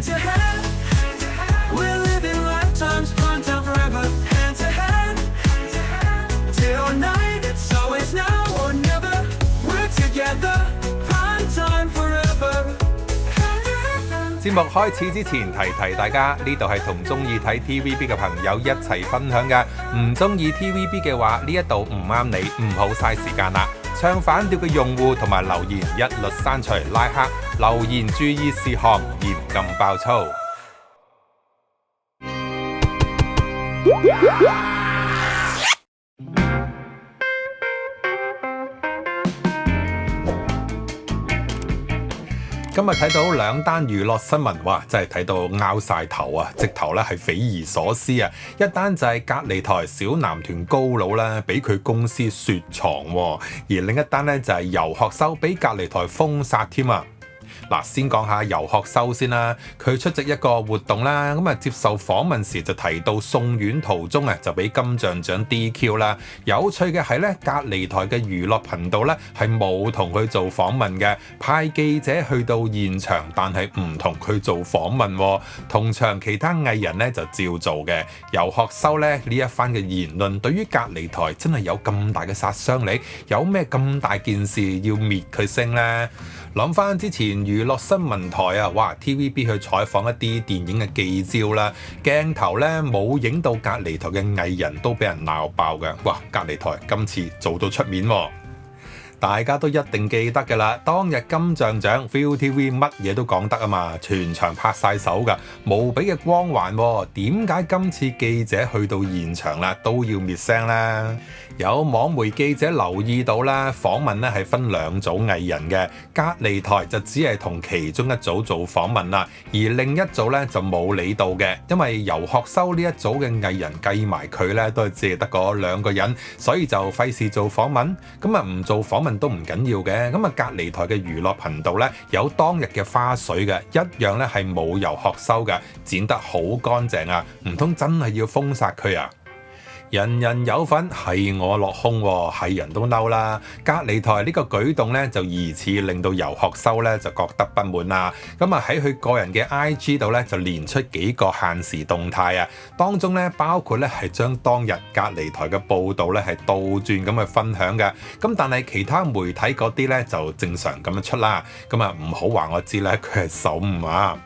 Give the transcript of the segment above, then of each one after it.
hand to hand. We're living lifetimes, prime time forever. Hand to hand, day or night, it's always now or never. We're together, prime time forever. 節目開始之前提提大家，呢度係同中意睇 TVB 嘅朋友一齊分享嘅，唔中意 TVB 嘅話，呢一度唔啱你，唔好嘥時間啦。唱反調嘅用戶同埋留言一律刪除拉黑，留言注意事項嚴禁爆粗。今日睇到兩單娛樂新聞，哇！真係睇到拗晒頭啊，直頭咧係匪夷所思啊！一單就係隔離台小男團高佬咧，俾佢公司雪藏喎，而另一單咧就係游學修俾隔離台封殺添啊！嗱，先講下游學修先啦。佢出席一個活動啦，咁啊接受訪問時就提到送院途中啊就俾金像獎 DQ 啦。有趣嘅係咧，隔離台嘅娛樂頻道咧係冇同佢做訪問嘅，派記者去到現場，但係唔同佢做訪問。同場其他藝人咧就照做嘅。游學修咧呢一番嘅言論，對於隔離台真係有咁大嘅殺傷力？有咩咁大件事要滅佢聲呢？諗翻之前娛樂新聞台啊，哇 TVB 去採訪一啲電影嘅記招啦，鏡頭咧冇影到隔離台嘅藝人都俾人鬧爆嘅，哇！隔離台今次做到出面喎。大家都一定記得㗎啦，當日金像獎 ViuTV 乜嘢都講得啊嘛，全場拍晒手㗎，無比嘅光環喎。點解今次記者去到現場啦都要滅聲呢？有網媒記者留意到啦，訪問咧係分兩組藝人嘅，隔離台就只係同其中一組做訪問啦，而另一組咧就冇理到嘅，因為游學修呢一組嘅藝人計埋佢咧都係只係得嗰兩個人，所以就費事做訪問，咁啊唔做訪問都唔緊要嘅，咁啊隔離台嘅娛樂頻道咧有當日嘅花絮嘅，一樣咧係冇游學修嘅，剪得好乾淨啊，唔通真係要封殺佢啊？人人有份，係我落空喎，係人都嬲啦。隔離台呢個舉動咧，就疑似令到游學修咧就覺得不滿啦。咁啊喺佢個人嘅 IG 度咧，就連出幾個限時動態啊，當中咧包括咧係將當日隔離台嘅報導咧係倒轉咁去分享嘅。咁但係其他媒體嗰啲咧就正常咁樣出啦。咁啊唔好話我知咧，佢係手誤啊！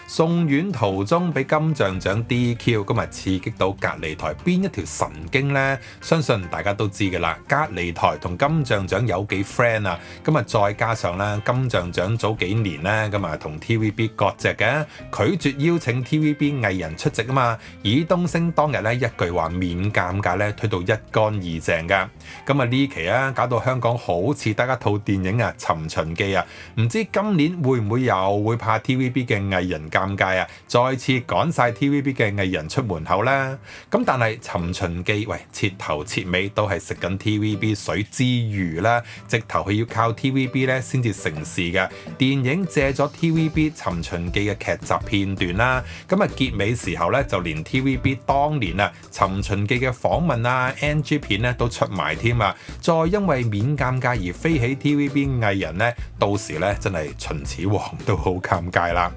送院途中俾金像獎 DQ， 咁啊刺激到隔離台邊一條神經呢？相信大家都知㗎啦。隔離台同金像獎有幾 friend 啊？咁啊再加上咧金像獎早幾年咧咁啊同 TVB 割席嘅，拒絕邀請 TVB 藝人出席啊嘛。爾冬升當日咧一句話免尷尬咧推到一乾二淨㗎。咁啊呢期啊搞到香港好似得一套電影啊《尋秦記》啊，唔知今年會唔會又會怕 TVB 嘅藝人尷尬啊！再次趕晒 TVB 嘅藝人出門口啦。咁但係《尋秦記》喂，徹頭徹尾都係食緊 TVB 水之餘啦，直頭係要靠 TVB 咧先至成事嘅。電影借咗 TVB《尋秦記》嘅劇集片段啦，咁啊結尾時候咧就連 TVB 當年啊《尋秦記》嘅訪問啊 NG 片咧都出埋添啊！再因為免尷尬而飛起 TVB 藝人咧，到時咧真係秦始皇都好尷尬啦。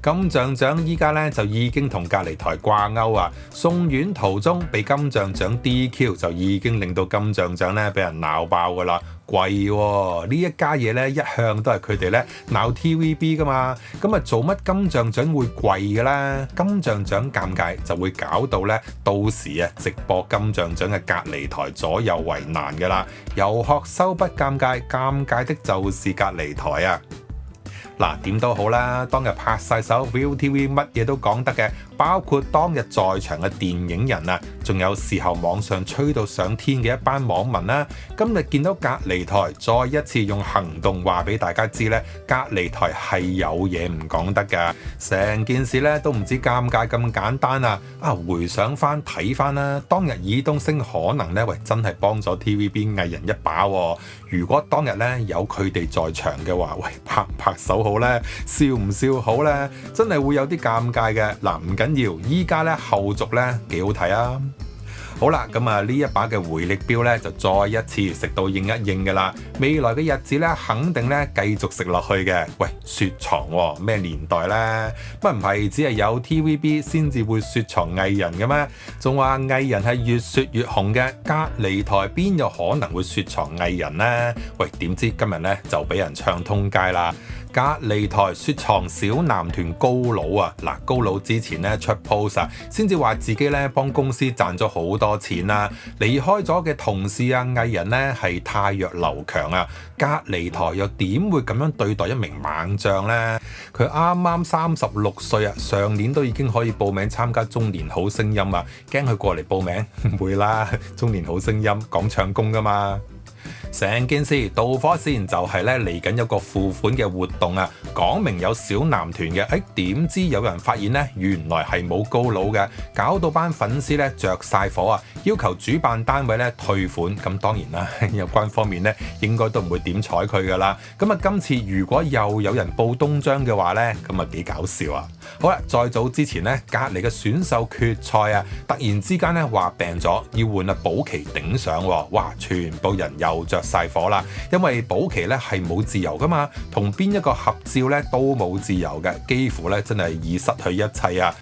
金像獎依家咧就已經同隔離台掛鈎啊！送院途中被金像獎 DQ 就已經令到金像獎咧俾人鬧爆噶啦，貴喎！呢一家嘢咧一向都係佢哋咧鬧 TVB 噶嘛，咁啊做乜金像獎會貴嘅咧？金像獎尷尬就會搞到咧到時啊直播金像獎嘅隔離台左右為難噶啦，游學修不尷尬，尷尬的就是隔離台啊！嗱，點都好啦，當日拍晒手 ViuTV 乜嘢都講得嘅，包括當日在場嘅電影人啊，仲有事後網上吹到上天嘅一班網民啦。今日見到隔離台再一次用行動話俾大家知咧，隔離台係有嘢唔講得㗎，成件事咧都唔止尷尬咁簡單啊！回想翻睇翻啦，當日爾冬升可能咧真係幫咗 TVB 藝人一把喎。如果當日咧有佢哋在場嘅話，拍唔拍手好咧，笑唔笑好咧，真係會有啲尷尬嘅。嗱，唔緊要，依家咧後續咧幾好睇啊！好啦，咁啊呢一把嘅回力鏢咧就再一次食到應一應㗎啦。未來嘅日子咧肯定咧繼續食落去嘅。喂，雪藏喎，咩年代咧？乜唔係只係有 TVB 先至會雪藏藝人嘅咩？仲話藝人係越雪越紅嘅，隔離台邊有可能會雪藏藝人呢？喂，點知今日咧就俾人唱通街啦！隔離台雪藏小男團高佬啊！嗱，高佬之前咧出 post 啊，先至話自己咧幫公司賺咗好多錢啦。離開咗嘅同事啊、藝人咧係汰弱留強啊，隔離台又點會咁樣對待一名猛將呢？佢啱啱36歲啊，上年都已經可以報名參加中年好聲音啊，驚佢過嚟報名？唔會啦，中年好聲音講唱功㗎嘛。成件事導火線就係咧嚟緊有個付款嘅活動啊，講明有小男團嘅，點知有人發現呢，原來係冇高佬嘅，搞到班粉絲咧着晒火啊，要求主辦單位咧退款。咁當然啦，有關方面咧應該都唔會點睬佢噶啦。咁啊，今次如果又有人報東張嘅話咧，咁啊幾搞笑啊！好啦，再早之前咧，隔離嘅選秀決賽啊，突然之間咧話病咗，要換阿保錡頂上喎，哇！全部人又着晒火啦，因為保錡咧係冇自由噶嘛，同邊一個合照咧都冇自由嘅，幾乎咧真係已失去一切啊！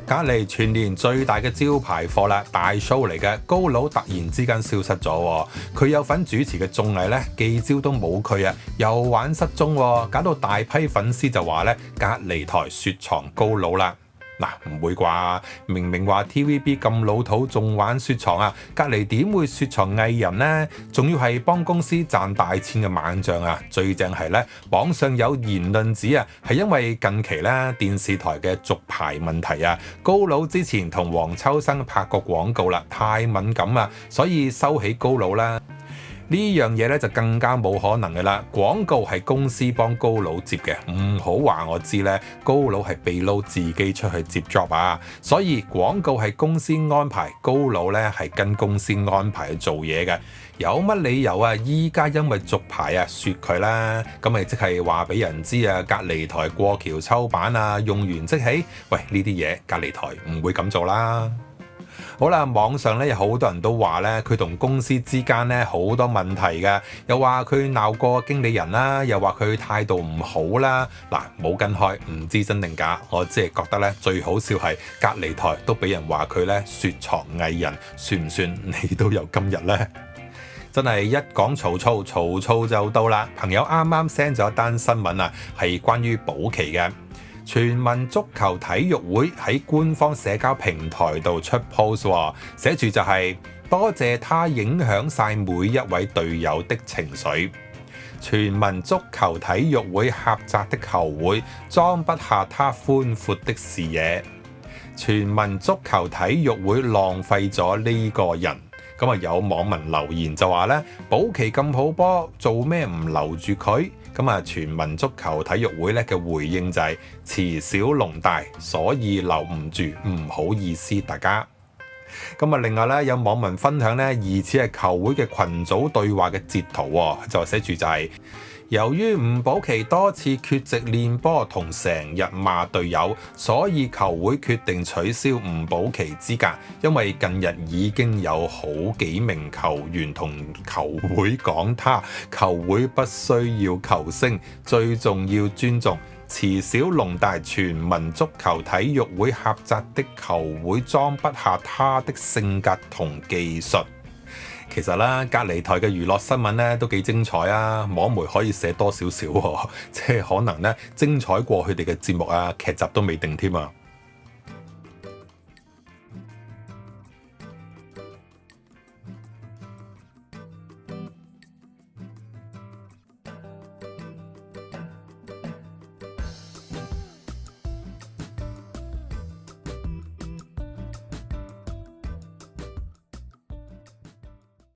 隔離全年最大嘅招牌貨啦，大 show 嚟嘅，高佬突然之間消失咗，佢有份主持嘅綜藝咧，記招都冇佢啊，又玩失蹤，搞到大批粉絲就話咧，隔離台雪藏高佬啦。嗱，唔會啩？明明話 TVB 咁老土，仲玩雪藏啊？隔離點會雪藏藝人呢？仲要係幫公司賺大錢嘅猛將啊！最正係咧，網上有言論指啊，係因為近期咧電視台嘅續牌問題啊，高佬之前同黃秋生拍過廣告啦，太敏感啊，所以收起高佬啦。呢樣嘢咧就更加冇可能嘅啦！廣告係公司幫高佬接嘅，唔好話我知咧，高佬係秘撈自己出去接 job 啊！所以廣告係公司安排，高佬咧係跟公司安排去做嘢嘅。有乜理由啊？依家因為續牌啊，雪佢啦，咁咪即係話俾人知啊！隔離台過橋抽板啊，用完即起。喂，呢啲嘢隔離台唔會咁做啦。好啦，網上咧有好多人都話咧，佢同公司之間咧好多問題嘅，又話佢鬧過經理人啦，又話佢態度唔好啦。嗱，冇跟開，唔知真定假。我只係覺得咧，最好笑係隔離台都俾人話佢咧雪藏藝人，算唔算你都有今日呢？真係一講曹操，曹操就到啦。朋友啱啱 send 咗一單新聞啊，係關於保錡嘅。全民足球體育會喺官方社交平台度出 post， 寫住就係多謝他影響晒每一位隊友的情緒。全民足球體育會狹窄的球會裝不下他寬闊的視野。全民足球體育會浪費咗呢個人。咁啊有網民留言就話咧，保錡咁好波，做咩唔留住佢？咁啊，全民足球體育會咧嘅回應就係慈小龍大，所以留唔住，唔好意思大家。咁啊，另外咧有網民分享咧疑似係球會嘅群組對話嘅截圖，就寫住就係由於吳保錡多次缺席練波同成日罵隊友，所以球會決定取消吳保錡資格。因為近日已經有好幾名球員同球會講他，球會不需要球星，最重要尊重。慈小龍大，全民足球體育會狹窄的球會裝不下他的性格同技術。其實啦，隔離台嘅娛樂新聞咧都幾精彩啊！網媒可以寫多少少，即係可能咧精彩過佢哋嘅節目啊劇集都未定添啊！